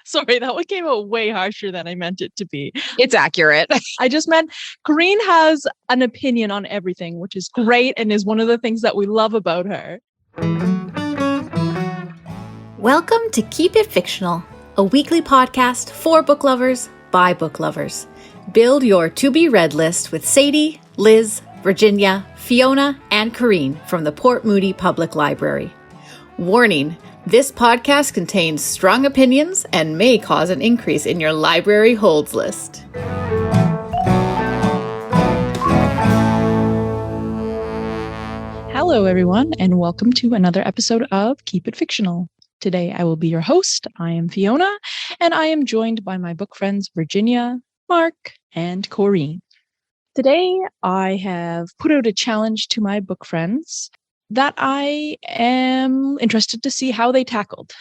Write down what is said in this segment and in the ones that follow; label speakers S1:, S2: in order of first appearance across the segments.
S1: Sorry, that one came out way harsher than I meant it to be.
S2: It's accurate.
S1: I just meant Corrine has an opinion on everything, which is great and is one of the things that we love about her.
S3: Welcome to Keep It Fictional, a weekly podcast for book lovers by book lovers. Build your to-be-read list with Sadie, Liz, Virginia, Fiona, and Corrine from the Port Moody Public Library. Warning, this podcast contains strong opinions and may cause an increase in your library holds list.
S1: Hello, everyone, and welcome to another episode of Keep It Fictional. Today, I will be your host. I am Fiona, and I am joined by my book friends Virginia, Mark, and Corrine. Today, I have put out a challenge to my book friends that I am interested to see how they tackled.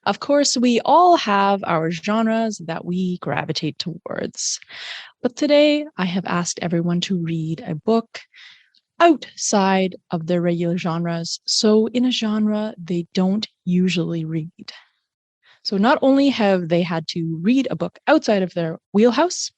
S1: Of course, we all have our genres that we gravitate towards. But today, I have asked everyone to read a book outside of their regular genres, so in a genre they don't usually read. So not only have they had to read a book outside of their wheelhouse,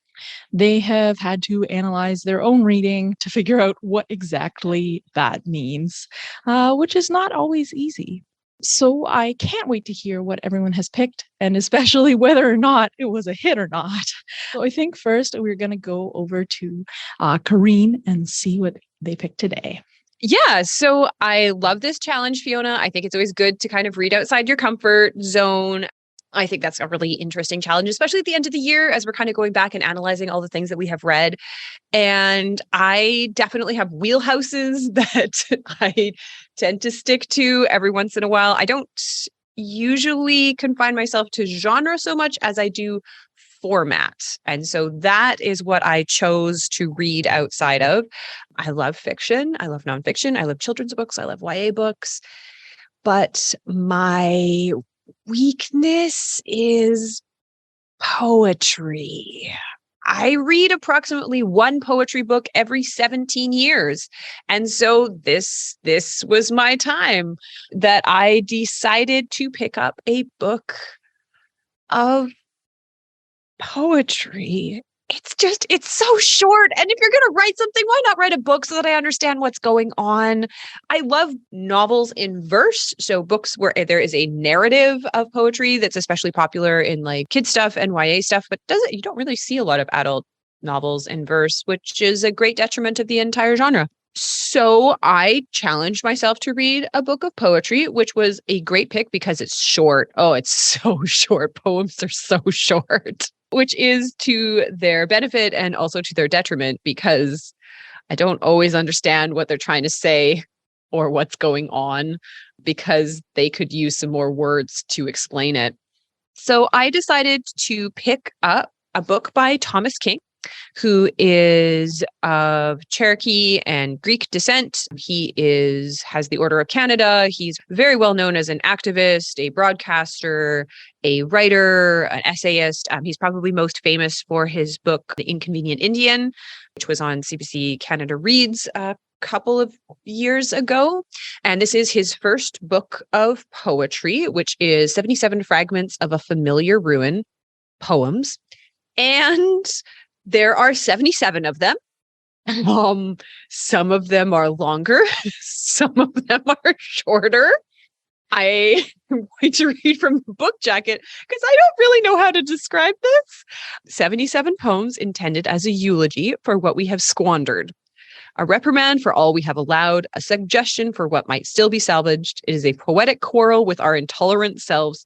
S1: they have had to analyze their own reading to figure out what exactly that means, which is not always easy. So I can't wait to hear what everyone has picked, and especially whether or not it was a hit or not. So I think first we're going to go over to Corrine and see what they picked today.
S2: Yeah, so I love this challenge, Fiona. I think it's always good to kind of read outside your comfort zone. I think that's a really interesting challenge, especially at the end of the year as we're kind of going back and analyzing all the things that we have read. And I definitely have wheelhouses that I tend to stick to every once in a while. I don't usually confine myself to genre so much as I do format. And so that is what I chose to read outside of. I love fiction. I love nonfiction. I love children's books. I love YA books. But my weakness is poetry. I read approximately one poetry book every 17 years. And so this was my time that I decided to pick up a book of poetry. It's so short. And if you're going to write something, why not write a book so that I understand what's going on? I love novels in verse. So books where there is a narrative of poetry that's especially popular in like kid stuff and YA stuff, but you don't really see a lot of adult novels in verse, which is a great detriment of the entire genre. So I challenged myself to read a book of poetry, which was a great pick because it's short. Oh, it's so short. Poems are so short, which is to their benefit and also to their detriment because I don't always understand what they're trying to say or what's going on because they could use some more words to explain it. So I decided to pick up a book by Thomas King, who is of Cherokee and Greek descent. He has the Order of Canada. He's very well known as an activist, a broadcaster, a writer, an essayist. He's probably most famous for his book, The Inconvenient Indian, which was on CBC Canada Reads a couple of years ago. And this is his first book of poetry, which is 77 Fragments of a Familiar Ruin, poems. And there are 77 of them. Some of them are longer. Some of them are shorter. I am going to read from the book jacket because I don't really know how to describe this. 77 poems intended as a eulogy for what we have squandered. A reprimand for all we have allowed, a suggestion for what might still be salvaged. It is a poetic quarrel with our intolerant selves,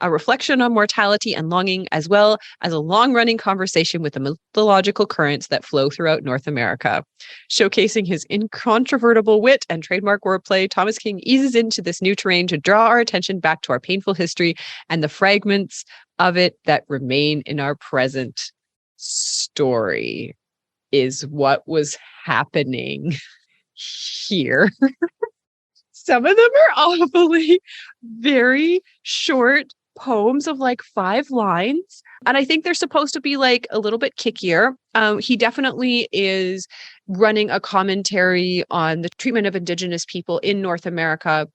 S2: a reflection on mortality and longing, as well as a long-running conversation with the mythological currents that flow throughout North America. Showcasing his incontrovertible wit and trademark wordplay, Thomas King eases into this new terrain to draw our attention back to our painful history and the fragments of it that remain in our present story. Is what was happening here. Some of them are awfully very short poems of like 5 lines. And I think they're supposed to be like a little bit kickier. He definitely is running a commentary on the treatment of Indigenous people in North America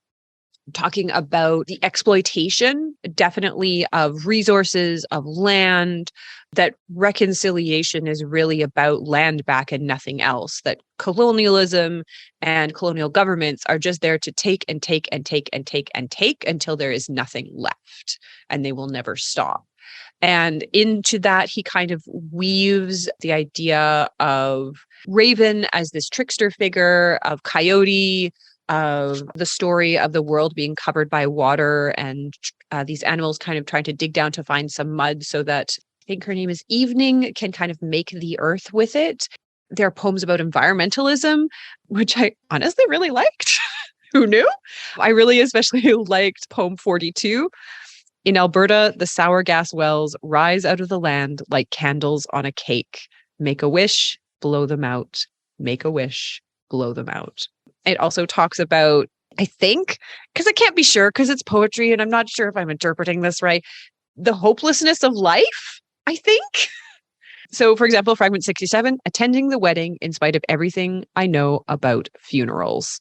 S2: talking about the exploitation, definitely, of resources, of land, that reconciliation is really about land back and nothing else, that colonialism and colonial governments are just there to take and take and take and take and take until there is nothing left, and they will never stop. And into that, he kind of weaves the idea of Raven as this trickster figure, of Coyote, of the story of the world being covered by water, and these animals kind of trying to dig down to find some mud so that, I think her name is Evening, can kind of make the earth with it. There are poems about environmentalism, which I honestly really liked. Who knew? I really especially liked poem 42. In Alberta, the sour gas wells rise out of the land like candles on a cake. Make a wish, blow them out. Make a wish, blow them out. It also talks about, I think, because I can't be sure because it's poetry and I'm not sure if I'm interpreting this right, the hopelessness of life, I think. So, for example, fragment 67, attending the wedding in spite of everything I know about funerals.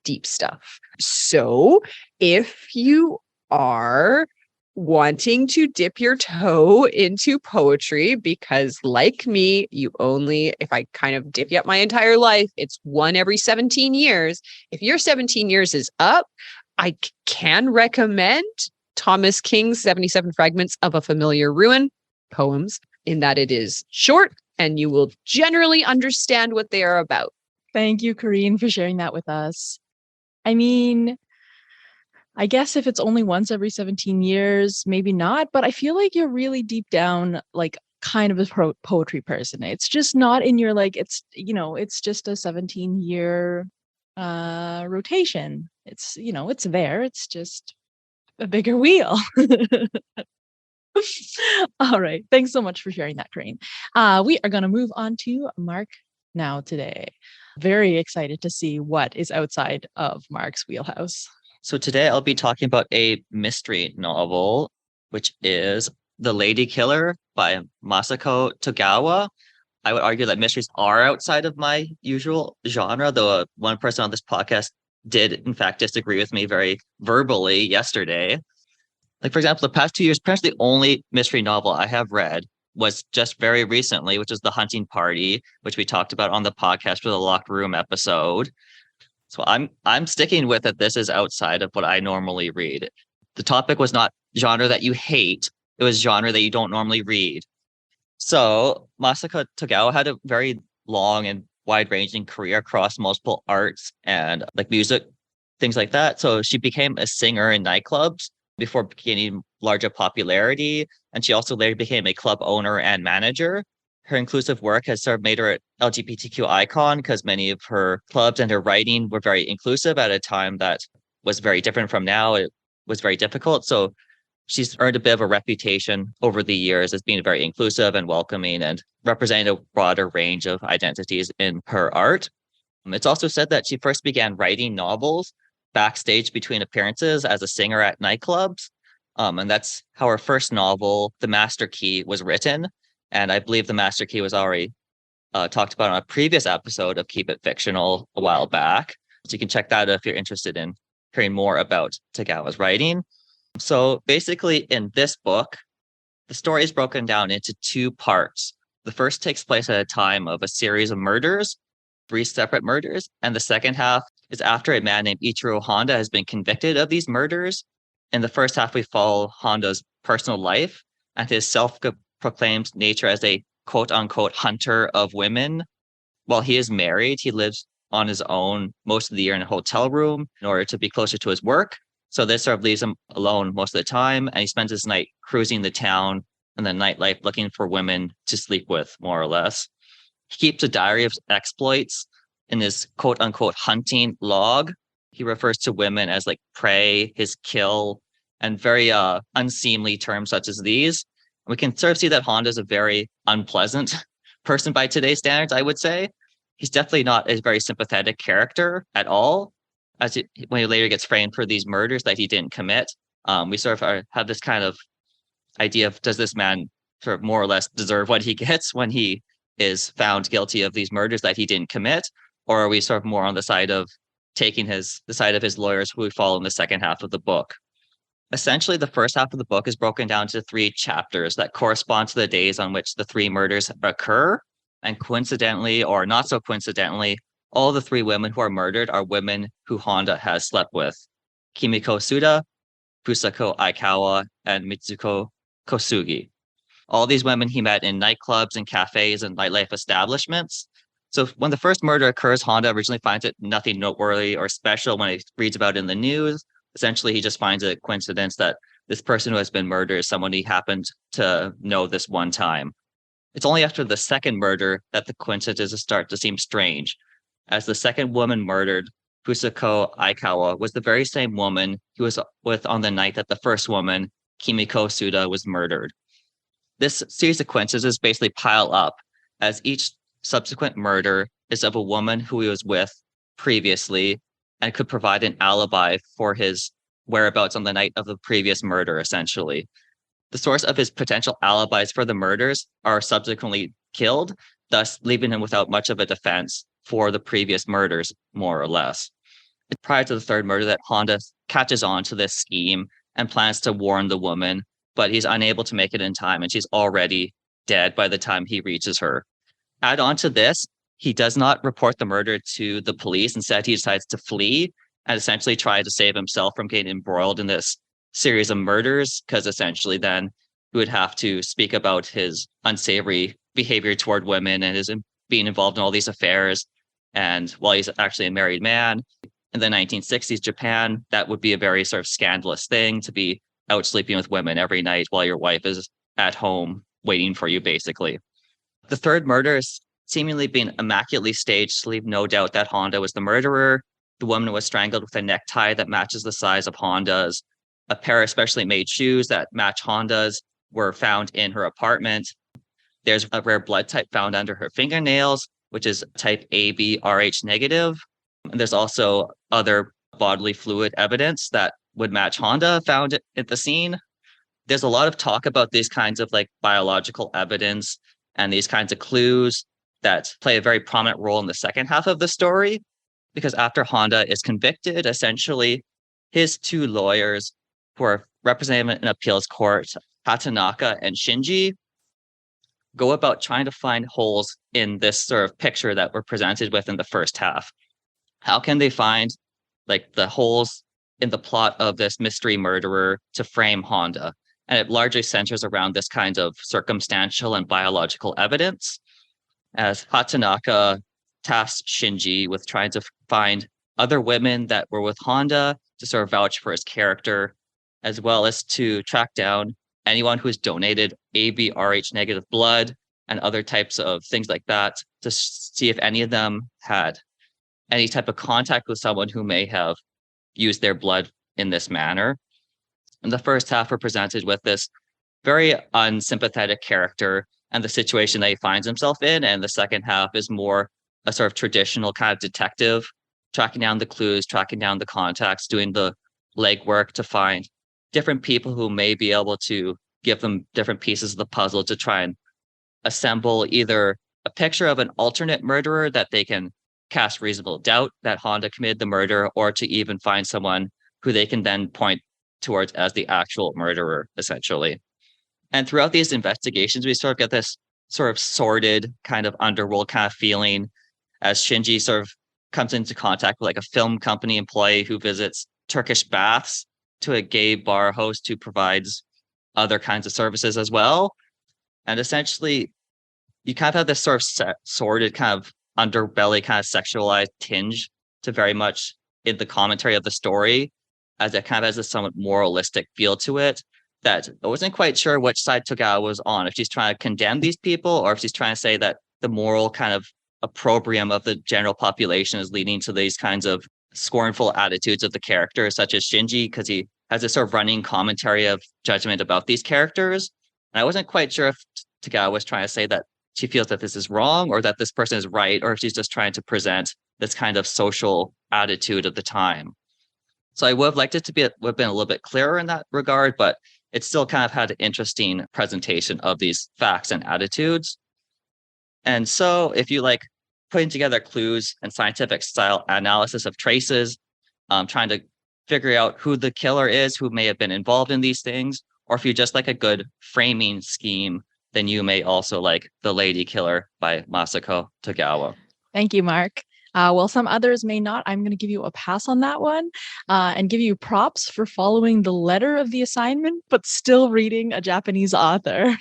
S2: Deep stuff. So, if you are wanting to dip your toe into poetry, because like me, you only, if I kind of dip you up my entire life, it's one every 17 years. If your 17 years is up, I can recommend Thomas King's 77 Fragments of a Familiar Ruin poems, in that it is short and you will generally understand what they are about.
S1: Thank you, Corrine, for sharing that with us. I mean, I guess if it's only once every 17 years, maybe not, but I feel like you're really deep down, like kind of a poetry person. It's just not in your, like, it's, you know, it's just a 17-year rotation. It's, you know, it's there. It's just a bigger wheel. All right. Thanks so much for sharing that, Corrine. We are going to move on to Mark now today. Very excited to see what is outside of Mark's wheelhouse.
S4: So today I'll be talking about a mystery novel, which is The Lady Killer by Masako Togawa. I would argue that mysteries are outside of my usual genre, though one person on this podcast did, in fact, disagree with me very verbally yesterday. Like, for example, the past 2 years, perhaps the only mystery novel I have read was just very recently, which is The Hunting Party, which we talked about on the podcast for the Locked Room episode. So I'm sticking with it. This is outside of what I normally read. The topic was not genre that you hate. It was genre that you don't normally read. So Masako Togawa had a very long and wide-ranging career across multiple arts and like music, things like that. So she became a singer in nightclubs before gaining larger popularity. And she also later became a club owner and manager. Her inclusive work has sort of made her an LGBTQ icon because many of her clubs and her writing were very inclusive at a time that was very different from now. It was very difficult. So she's earned a bit of a reputation over the years as being very inclusive and welcoming and representing a broader range of identities in her art. It's also said that she first began writing novels backstage between appearances as a singer at nightclubs. And that's how her first novel, The Master Key, was written. And I believe The Master Key was already talked about on a previous episode of Keep It Fictional a while back. So you can check that out if you're interested in hearing more about Togawa's writing. So basically in this book, the story is broken down into two parts. The first takes place at a time of a series of murders, 3 separate murders. And the second half is after a man named Ichiro Honda has been convicted of these murders. In the first half, we follow Honda's personal life and his self-proclaimed nature as a quote-unquote hunter of women. While he is married, he lives on his own most of the year in a hotel room in order to be closer to his work. So this sort of leaves him alone most of the time, and he spends his night cruising the town and the nightlife looking for women to sleep with, more or less. He keeps a diary of exploits in his quote-unquote hunting log. He refers to women as like prey, his kill, and very unseemly terms such as these. We can sort of see that Honda is a very unpleasant person by today's standards, I would say. He's definitely not a very sympathetic character at all, when he later gets framed for these murders that he didn't commit. We sort of have this kind of idea of, does this man sort of more or less deserve what he gets when he is found guilty of these murders that he didn't commit? Or are we sort of more on the side of, taking the side of his lawyers, who we follow in the second half of the book. Essentially, the first half of the book is broken down to 3 chapters that correspond to the days on which the 3 murders occur. And coincidentally, or not so coincidentally, all the 3 women who are murdered are women who Honda has slept with: Kimiko Suda, Fusako Aikawa, and Mitsuko Kosugi. All these women he met in nightclubs and cafes and nightlife establishments. So when the first murder occurs, Honda originally finds it nothing noteworthy or special when he reads about it in the news. Essentially, he just finds it a coincidence that this person who has been murdered is someone he happened to know this one time. It's only after the second murder that the coincidences start to seem strange, as the second woman murdered, Fusako Aikawa, was the very same woman he was with on the night that the first woman, Kimiko Suda, was murdered. This series of coincidences basically pile up, as each subsequent murder is of a woman who he was with previously and could provide an alibi for his whereabouts on the night of the previous murder, essentially. The source of his potential alibis for the murders are subsequently killed, thus leaving him without much of a defense for the previous murders, more or less. It's prior to the third murder that Honda catches on to this scheme and plans to warn the woman, but he's unable to make it in time, and she's already dead by the time he reaches her. Add on to this, he does not report the murder to the police. Instead, he decides to flee and essentially try to save himself from getting embroiled in this series of murders, because essentially then he would have to speak about his unsavory behavior toward women and his being involved in all these affairs. And while he's actually a married man, in the 1960s Japan, that would be a very sort of scandalous thing, to be out sleeping with women every night while your wife is at home waiting for you, basically. The third murder is seemingly being immaculately staged to leave no doubt that Honda was the murderer. The woman was strangled with a necktie that matches the size of Honda's. A pair of specially made shoes that match Honda's were found in her apartment. There's a rare blood type found under her fingernails, which is type AB-Rh negative. And there's also other bodily fluid evidence that would match Honda found at the scene. There's a lot of talk about these kinds of like biological evidence and these kinds of clues that play a very prominent role in the second half of the story, because after Honda is convicted, essentially his 2 lawyers who are representing him in appeals court, Hatanaka and Shinji, go about trying to find holes in this sort of picture that we're presented with in the first half. How can they find like the holes in the plot of this mystery murderer to frame Honda? And it largely centers around this kind of circumstantial and biological evidence, as Hatanaka tasks Shinji with trying to find other women that were with Honda to sort of vouch for his character, as well as to track down anyone who has donated AB-Rh negative blood and other types of things like that, to see if any of them had any type of contact with someone who may have used their blood in this manner. In the first half, we're presented with this very unsympathetic character and the situation that he finds himself in. And the second half is more a sort of traditional kind of detective, tracking down the clues, tracking down the contacts, doing the legwork to find different people who may be able to give them different pieces of the puzzle to try and assemble either a picture of an alternate murderer that they can cast reasonable doubt that Honda committed the murder, or to even find someone who they can then point towards as the actual murderer, essentially. And throughout these investigations, we sort of get this sort of sordid kind of underworld kind of feeling, as Shinji sort of comes into contact with like a film company employee who visits Turkish baths, to a gay bar host who provides other kinds of services as well. And essentially, you kind of have this sort of sordid kind of underbelly, kind of sexualized tinge to very much in the commentary of the story, as it kind of has a somewhat moralistic feel to it, that I wasn't quite sure which side Togawa was on, if she's trying to condemn these people or if she's trying to say that the moral kind of opprobrium of the general population is leading to these kinds of scornful attitudes of the characters, such as Shinji, because he has this sort of running commentary of judgment about these characters. And I wasn't quite sure if Togawa was trying to say that she feels that this is wrong, or that this person is right, or if she's just trying to present this kind of social attitude of the time. So I would have liked it to would have been a little bit clearer in that regard, but it still kind of had an interesting presentation of these facts and attitudes. And so if you like putting together clues and scientific style analysis of traces, trying to figure out who the killer is, who may have been involved in these things. Or if you just like a good framing scheme, then you may also like The Lady Killer by Masako Togawa.
S1: Thank you, Mark. Well, some others may not. I'm going to give you a pass on that one and give you props for following the letter of the assignment, but still reading a Japanese author.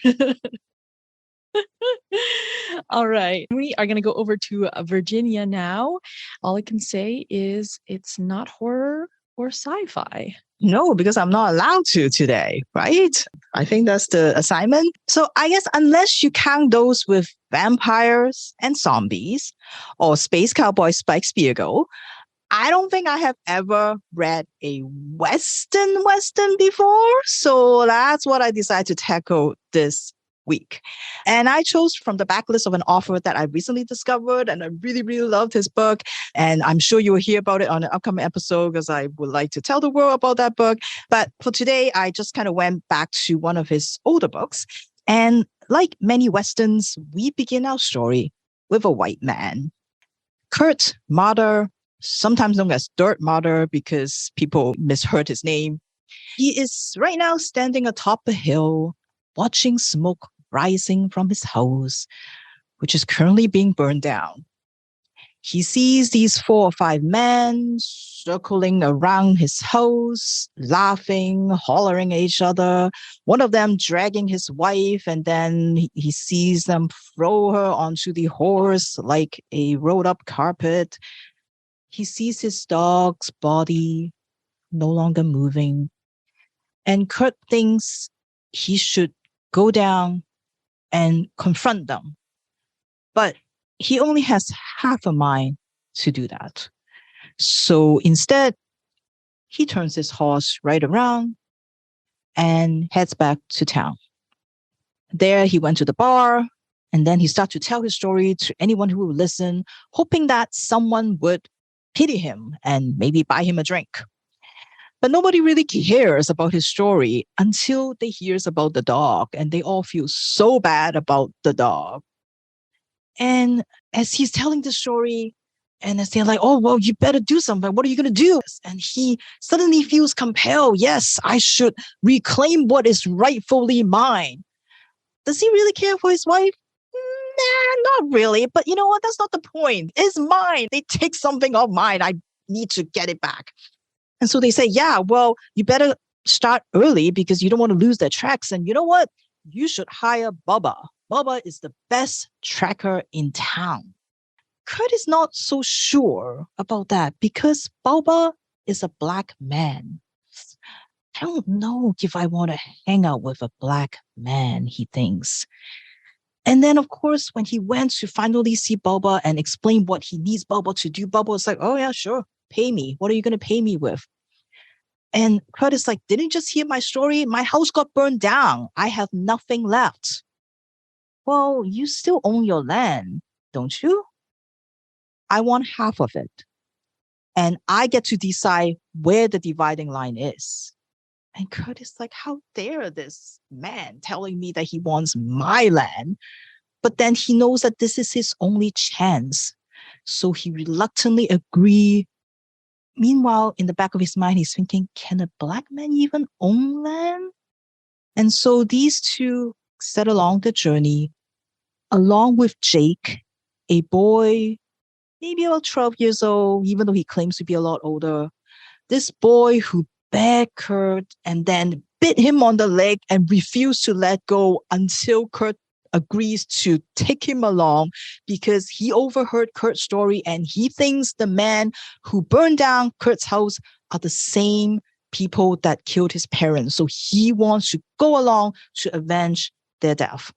S1: All right. We are going to go over to Virginia now. All I can say is it's not horror or sci-fi.
S5: No, because I'm not allowed to today, right? I think that's the assignment. So I guess unless you count those with vampires and zombies or Space Cowboy Spike Spiegel, I don't think I have ever read a Western before. So that's what I decided to tackle this week. And I chose from the backlist of an author that I recently discovered, and I really, really loved his book. And I'm sure you will hear about it on an upcoming episode because I would like to tell the world about that book. But for today, I just kind of went back to one of his older books. And like many Westerns, we begin our story with a white man. Kurt Marder, sometimes known as Dirt Marder because people misheard his name. He is right now standing atop a hill, watching smoke rising from his house, which is currently being burned down. He sees these 4 or 5 men circling around his house, laughing, hollering at each other. One of them dragging his wife, and then he sees them throw her onto the horse like a rolled up carpet. He sees his dog's body no longer moving. And Kurt thinks he should go down and confront them. But he only has half a mind to do that. So instead, he turns his horse right around and heads back to town. There, he went to the bar, and then he started to tell his story to anyone who would listen, hoping that someone would pity him and maybe buy him a drink. But nobody really cares about his story until they hears about the dog, and they all feel so bad about the dog. And as he's telling the story, and as they're like, oh, well, you better do something. What are you going to do? And he suddenly feels compelled. Yes, I should reclaim what is rightfully mine. Does he really care for his wife? Nah, not really. But you know what? That's not the point. It's mine. They take something of mine. I need to get it back. And so they say, yeah, well, you better start early because you don't want to lose their tracks. And you know what? You should hire Bubba. Bubba is the best tracker in town. Kurt is not so sure about that because Bubba is a black man. I don't know if I want to hang out with a black man, he thinks. And then, of course, when he went to finally see Bubba and explain what he needs Bubba to do, Bubba was like, oh, yeah, sure. Pay me. What are you going to pay me with? And Kurt is like, didn't you just hear my story? My house got burned down. I have nothing left. Well, you still own your land, don't you? I want half of it. And I get to decide where the dividing line is. And Kurt is like, how dare this man telling me that he wants my land? But then he knows that this is his only chance. So he reluctantly agrees. Meanwhile, in the back of his mind, he's thinking, can a black man even own land? And so these two set along the journey, along with Jake, a boy, maybe about 12 years old, even though he claims to be a lot older. This boy who begged Kurt and then bit him on the leg and refused to let go until Kurt agrees to take him along because he overheard Kurt's story and he thinks the man who burned down Kurt's house are the same people that killed his parents. So he wants to go along to avenge their death.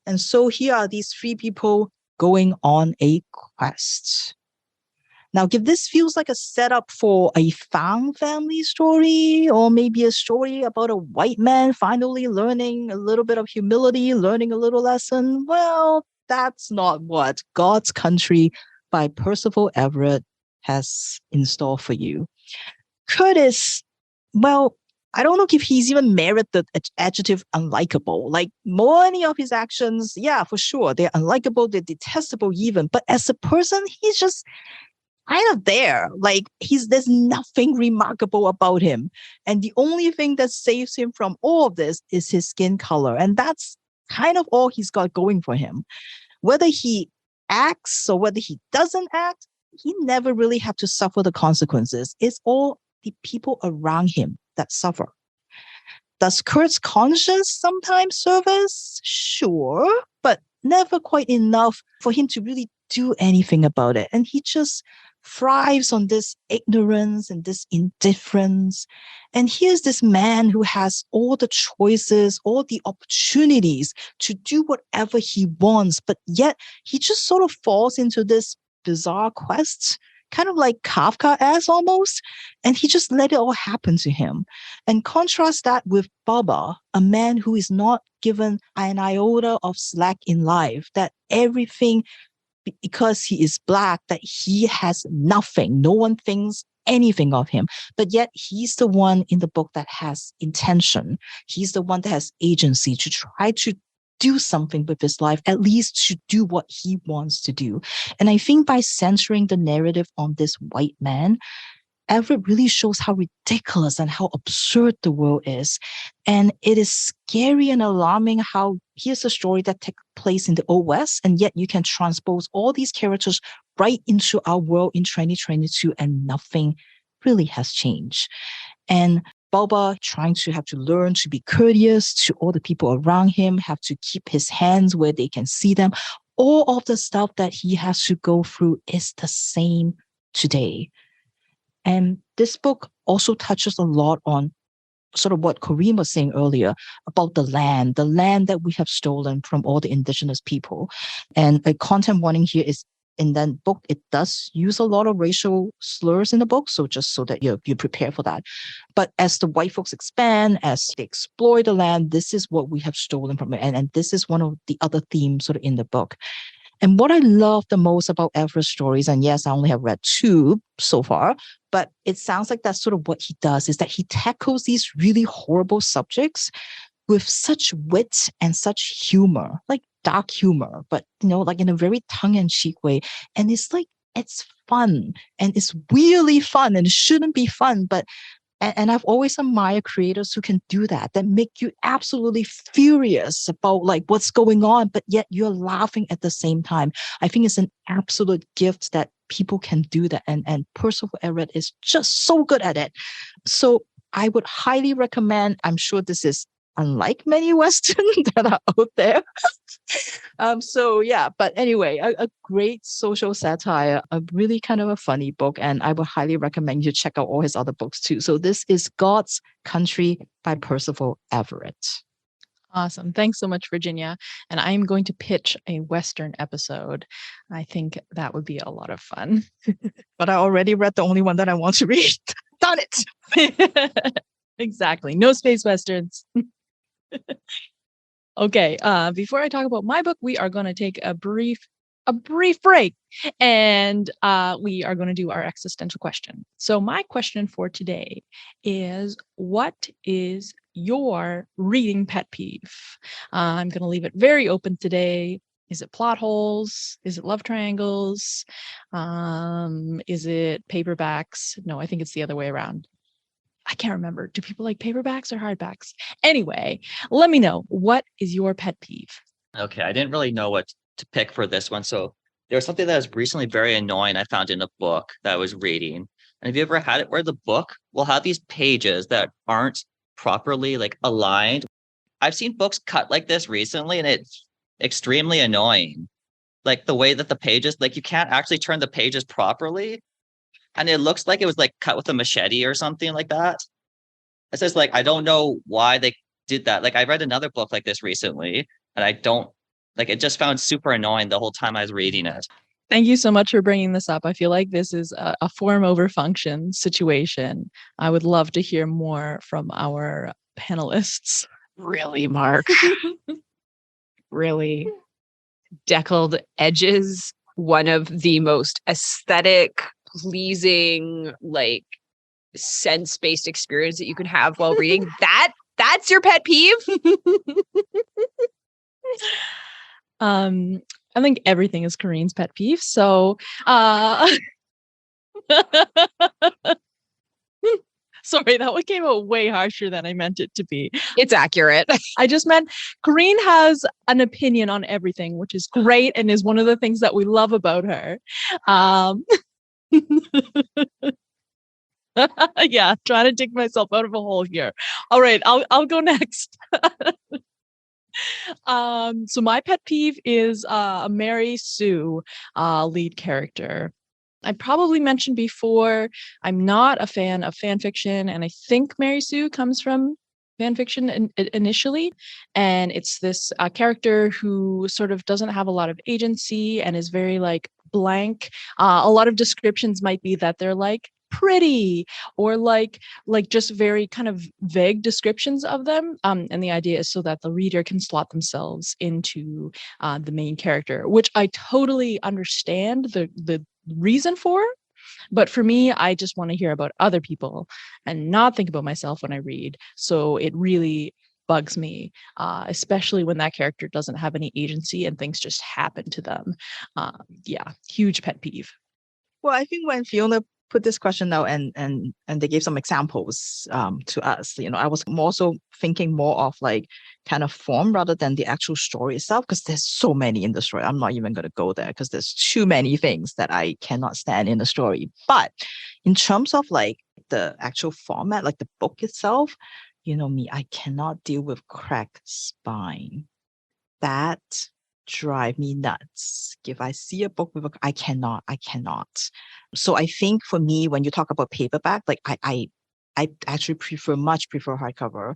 S5: And so here are these 3 people going on a quest. Now, if this feels like a setup for a found family story, or maybe a story about a white man finally learning a little bit of humility, learning a little lesson, well, that's not what God's Country by Percival Everett has in store for you. Curtis, well, I don't know if he's even merit the adjective unlikable. Like many of his actions, yeah, for sure, they're unlikable, they're detestable even. But as a person, he's just kind of there. Like there's nothing remarkable about him. And the only thing that saves him from all of this is his skin color. And that's kind of all he's got going for him. Whether he acts or whether he doesn't act, he never really have to suffer the consequences. It's all the people around him that suffer. Does Kurt's conscience sometimes serve us? Sure, but never quite enough for him to really do anything about it. And he just thrives on this ignorance and this indifference. And here's this man who has all the choices, all the opportunities to do whatever he wants, but yet he just sort of falls into this bizarre quest, kind of like Kafka-esque almost, and he just let it all happen to him. And contrast that with Baba, a man who is not given an iota of slack in life, that everything, because he is Black, that he has nothing. No one thinks anything of him. But yet he's the one in the book that has intention. He's the one that has agency to try to do something with his life, at least to do what he wants to do. And I think by centering the narrative on this white man, Everett really shows how ridiculous and how absurd the world is. And it is scary and alarming how here's a story that takes place in the Old West, and yet you can transpose all these characters right into our world in 2022 and nothing really has changed. And Boba trying to have to learn to be courteous to all the people around him, have to keep his hands where they can see them. All of the stuff that he has to go through is the same today. And this book also touches a lot on sort of what Corinne was saying earlier about the land that we have stolen from all the indigenous people. And a content warning here is in that book, it does use a lot of racial slurs in the book. So just so that you prepare for that. But as the white folks expand, as they exploit the land, this is what we have stolen from it. And this is one of the other themes sort of in the book. And what I love the most about Everett's stories, and yes, I only have read 2 so far, but it sounds like that's sort of what he does, is that he tackles these really horrible subjects with such wit and such humor, like dark humor, but, like in a very tongue-in-cheek way. And it's like, it's fun and it's really fun and it shouldn't be fun, but and I've always admired creators who can do that make you absolutely furious about like what's going on, but yet you're laughing at the same time. I think it's an absolute gift that people can do that. And Percival Everett is just so good at it. So I would highly recommend, I'm sure this is unlike many Western that are out there. So yeah, but anyway, a great social satire, a really kind of a funny book, and I would highly recommend you check out all his other books too. So this is God's Country by Percival Everett.
S1: Awesome. Thanks so much, Virginia. And I'm going to pitch a Western episode. I think that would be a lot of fun.
S5: But I already read the only one that I want to read. Done it.
S1: Exactly. No space Westerns. Okay, before I talk about my book, we are going to take a brief break, and we are going to do our existential question. So my question for today is, what is your reading pet peeve? I'm going to leave it very open today. Is it plot holes? Is it love triangles? Is it paperbacks? No, I think it's the other way around. I can't remember. Do people like paperbacks or hardbacks? Anyway, let me know. What is your pet peeve?
S4: Okay, I didn't really know what to pick for this one. So there was something that was recently very annoying I found in a book that I was reading. And have you ever had it where the book will have these pages that aren't properly like aligned? I've seen books cut like this recently, and it's extremely annoying. Like the way that the pages, like you can't actually turn the pages properly. And it looks like it was like cut with a machete or something like that. It says like, I don't know why they did that. Like I read another book like this recently, and I don't like it, just found super annoying the whole time I was reading it.
S1: Thank you so much for bringing this up. I feel like this is a form over function situation. I would love to hear more from our panelists.
S2: Really, Mark? Really? Deckled edges, one of the most aesthetic, pleasing, like sense-based experience that you can have while reading. That's your pet peeve?
S1: I think everything is Corinne's pet peeve. So sorry, that one came out way harsher than I meant it to be.
S2: It's accurate.
S1: I just meant Corinne has an opinion on everything, which is great and is one of the things that we love about her. Yeah, trying to dig myself out of a hole here. All right, I'll go next. So my pet peeve is Mary Sue, lead character. I probably mentioned before, I'm not a fan of fan fiction, and I think Mary Sue comes from fan fiction initially. And it's this character who sort of doesn't have a lot of agency and is very like blank. A lot of descriptions might be that they're like pretty or like just very kind of vague descriptions of them. And the idea is so that the reader can slot themselves into the main character, which I totally understand the reason for. But for me, I just want to hear about other people and not think about myself when I read. So it really bugs me, especially when that character doesn't have any agency and things just happen to them. Yeah, huge pet peeve.
S5: Well, I think when Fiona put this question out and they gave some examples to us, I was more so thinking more of like kind of form rather than the actual story itself, because there's so many in the story. I'm not even going to go there because there's too many things that I cannot stand in the story. But in terms of like the actual format, like the book itself, me, I cannot deal with cracked spine. That drive me nuts. If I see a book with I cannot. So I think for me, when you talk about paperback, like I actually much prefer hardcover.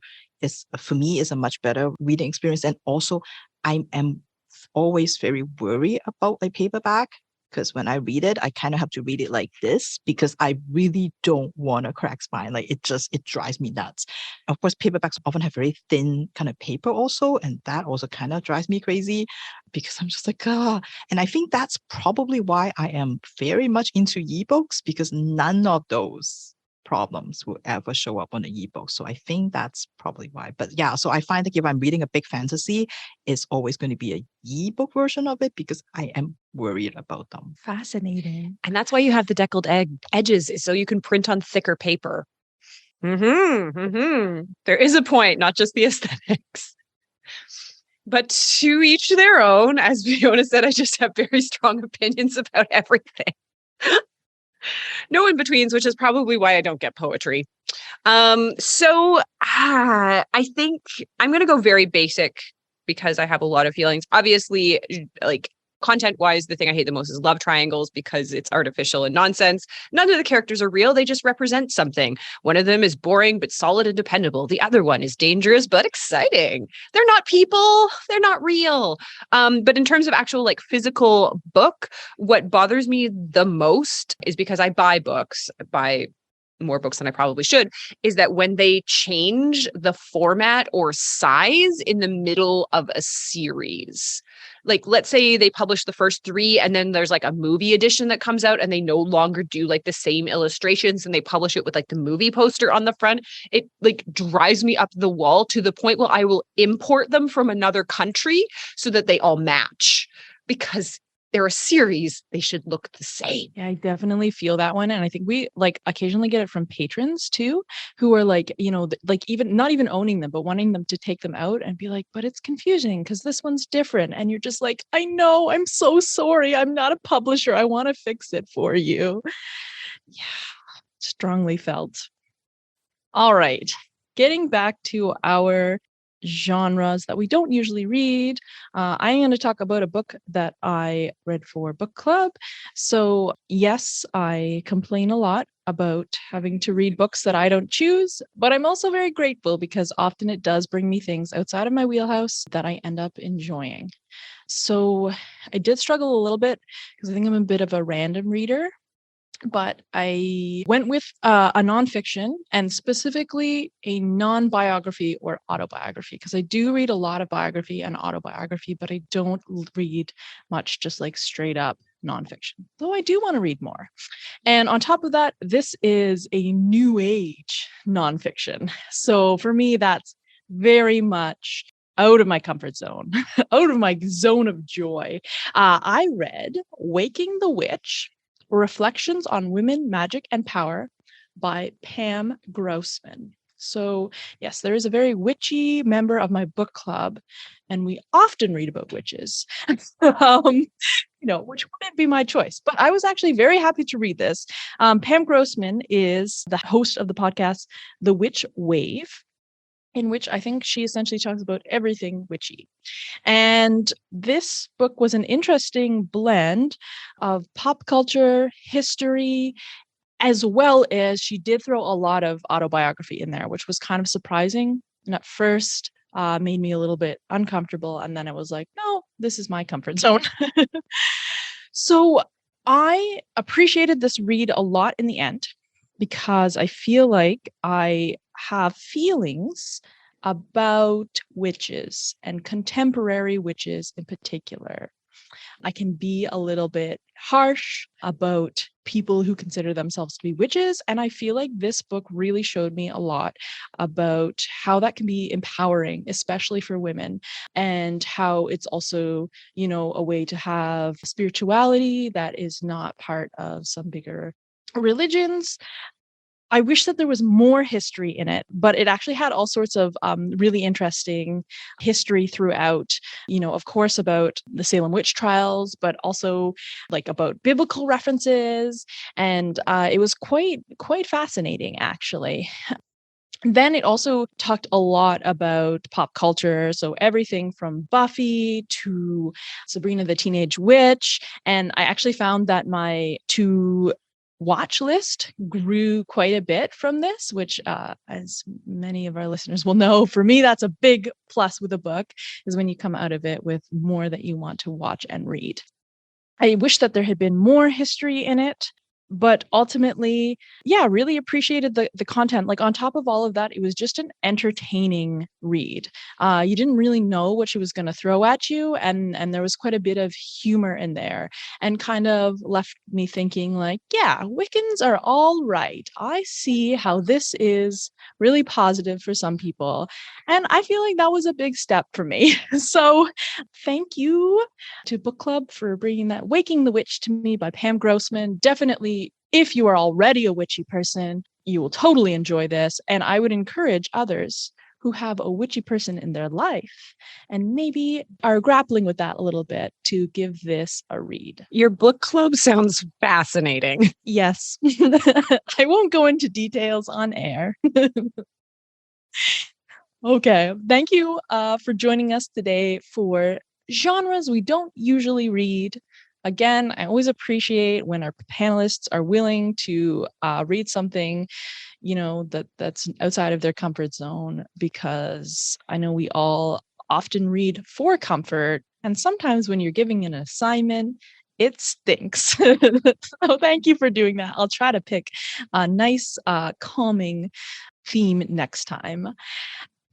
S5: For me is a much better reading experience. And also I am always very worried about a paperback, because when I read it, I kind of have to read it like this because I really don't want a crack spine. Like it drives me nuts. Of course, paperbacks often have very thin kind of paper also, and that also kind of drives me crazy because I'm just like, ah. And I think that's probably why I am very much into ebooks, because none of those problems will ever show up on the ebook. So I think that's probably why. But yeah, so I find that if I'm reading a big fantasy, it's always going to be a ebook version of it because I am worried about them.
S1: Fascinating.
S2: And that's why you have the deckled edges, is so you can print on thicker paper. There is a point, not just the aesthetics. But to each their own. As Fiona said, I just have very strong opinions about everything. No in-betweens, which is probably why I don't get poetry. So I think I'm going to go very basic because I have a lot of feelings. Obviously, like content-wise, the thing I hate the most is love triangles because it's artificial and nonsense. None of the characters are real. They just represent something. One of them is boring but solid and dependable. The other one is dangerous but exciting. They're not people. They're not real. But in terms of actual like physical book, what bothers me the most is because I buy books. I buy more books than I probably should, is that when they change the format or size in the middle of a series, like let's say they publish the first 3 and then there's like a movie edition that comes out and they no longer do like the same illustrations and they publish it with like the movie poster on the front, it like drives me up the wall to the point where I will import them from another country so that they all match, because they're a series, they should look the same.
S1: Yeah, I definitely feel that one. And I think we like occasionally get it from patrons too, who are like, like even not even owning them, but wanting them to take them out and be like, but it's confusing because this one's different. And you're just like, I know, I'm so sorry. I'm not a publisher. I want to fix it for you. Yeah, strongly felt. All right. Getting back to our genres that we don't usually read, I'm going to talk about a book that I read for book club. So yes, I complain a lot about having to read books that I don't choose, but I'm also very grateful because often it does bring me things outside of my wheelhouse that I end up enjoying. So I did struggle a little bit because I think I'm a bit of a random reader. But I went with a nonfiction, and specifically a non-biography or autobiography, because I do read a lot of biography and autobiography, but I don't read much just like straight up nonfiction, though I do want to read more. And on top of that, this is a new age nonfiction. So for me, that's very much out of my comfort zone, out of my zone of joy. I read Waking the Witch, Reflections on Women, Magic, and Power by Pam Grossman. So yes, there is a very witchy member of my book club, and we often read about witches, which wouldn't be my choice. But I was actually very happy to read this. Pam Grossman is the host of the podcast, The Witch Wave, in which I think she essentially talks about everything witchy. And this book was an interesting blend of pop culture, history, as well as she did throw a lot of autobiography in there, which was kind of surprising. And at first made me a little bit uncomfortable. And then I was like, no, this is my comfort zone. So I appreciated this read a lot in the end because I feel like I have feelings about witches and contemporary witches in particular. I can be a little bit harsh about people who consider themselves to be witches. And I feel like this book really showed me a lot about how that can be empowering, especially for women, and how it's also, a way to have spirituality that is not part of some bigger religions. I wish that there was more history in it, but it actually had all sorts of really interesting history throughout, of course, about the Salem witch trials, but also like about biblical references. And it was quite fascinating, actually. Then it also talked a lot about pop culture. So everything from Buffy to Sabrina the Teenage Witch. And I actually found that my two watch list grew quite a bit from this, which as many of our listeners will know, for me, that's a big plus with a book, is when you come out of it with more that you want to watch and read. I wish that there had been more history in it, but ultimately, really appreciated the content. Like on top of all of that, it was just an entertaining read. You didn't really know what she was going to throw at you. And there was quite a bit of humor in there and kind of left me thinking like, yeah, Wiccans are all right. I see how this is really positive for some people. And I feel like that was a big step for me. So thank you to Book Club for bringing that Waking the Witch to me by Pam Grossman. Definitely, if you are already a witchy person, you will totally enjoy this. And I would encourage others who have a witchy person in their life and maybe are grappling with that a little bit to give this a read.
S2: Your book club sounds fascinating.
S1: Yes. I won't go into details on air. Okay. Thank you for joining us today for genres we don't usually read. Again, I always appreciate when our panelists are willing to read something, that's outside of their comfort zone, because I know we all often read for comfort. And sometimes when you're giving an assignment, it stinks. So thank you for doing that. I'll try to pick a nice, calming theme next time.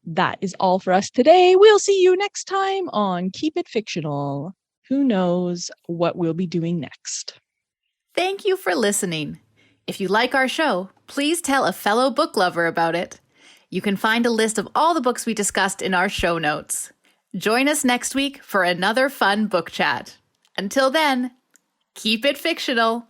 S1: That is all for us today. We'll see you next time on Keep It Fictional. Who knows what we'll be doing next.
S3: Thank you for listening. If you like our show, please tell a fellow book lover about it. You can find a list of all the books we discussed in our show notes. Join us next week for another fun book chat. Until then, keep it fictional.